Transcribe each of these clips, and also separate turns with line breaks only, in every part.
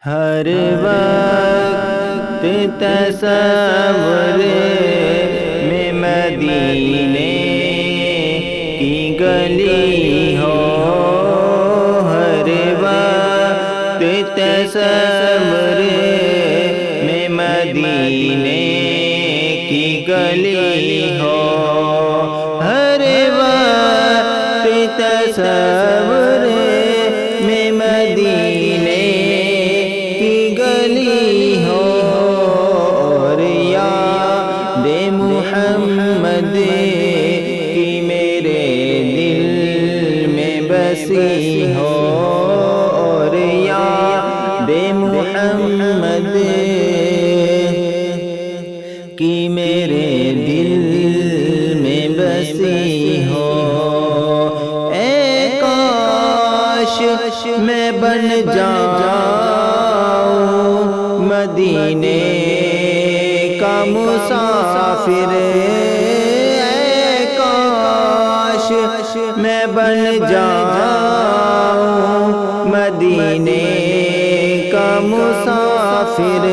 ہر وقت تصور میں مدینے کی گلی ہو، ہر وقت تصور میں مدینے کی گلی ہو، ہر وقت تصور میں مدینے کی گلی ہو، اور یاد محمد کی میرے دل میں بسی ہو، اور یاد محمد کی میرے دل میں بسی ہو۔ اے کاش میں بن جاؤں مدینے کا مسافر، اے کاش میں بن جاؤں مدینے کا مسافر،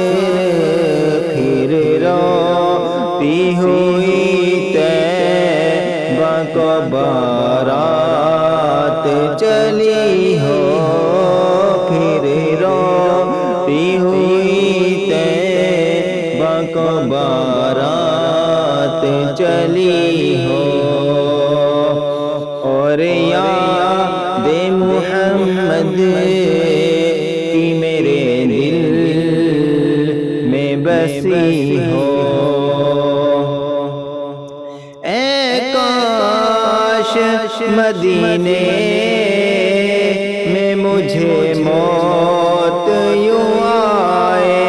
پھر روتی ہوئی طیبہ کو بارات چلی ہو، پھر روتی ہوئی طیبہ کو بارات چلی ہو، اور یاد محمد کی میرے دل میں بسی ہو۔ اے کاش مدینے میں مجھے موت یوں آئے،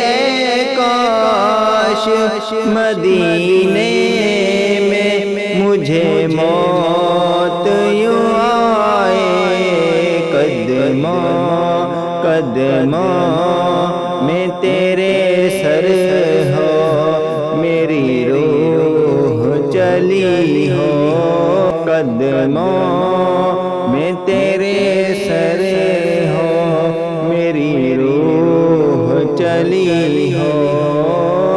اے کاش مدینے میں مجھے موت یوں آئے، قدموں میں تیرے سر ہو، میری روح چلی ہو، قدموں میں تیرے سر ہو، میری روح چلی ہو،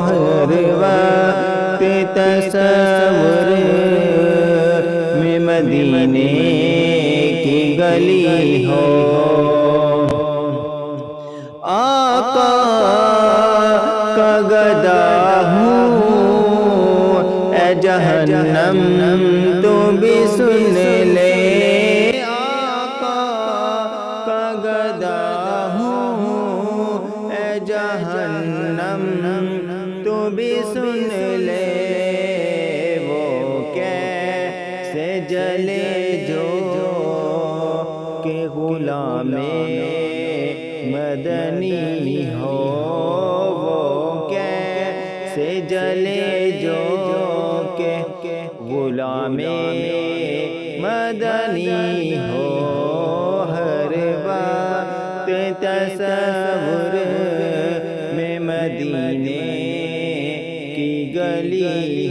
ہر وقت تصور میں مدینے کی گلی ہو، آقا کا گدا ہوں، اے جہنم تو بھی سن لے، آقا کا گدا ہوں، اے جہنم تو بھی سن لے، وہ کیسے جلے جو کہ غلام مدنی ہو، وہ کیسے جلے جو کہ غلام مدنی ہو، ہر وقت تصور میں مدینے کی گلی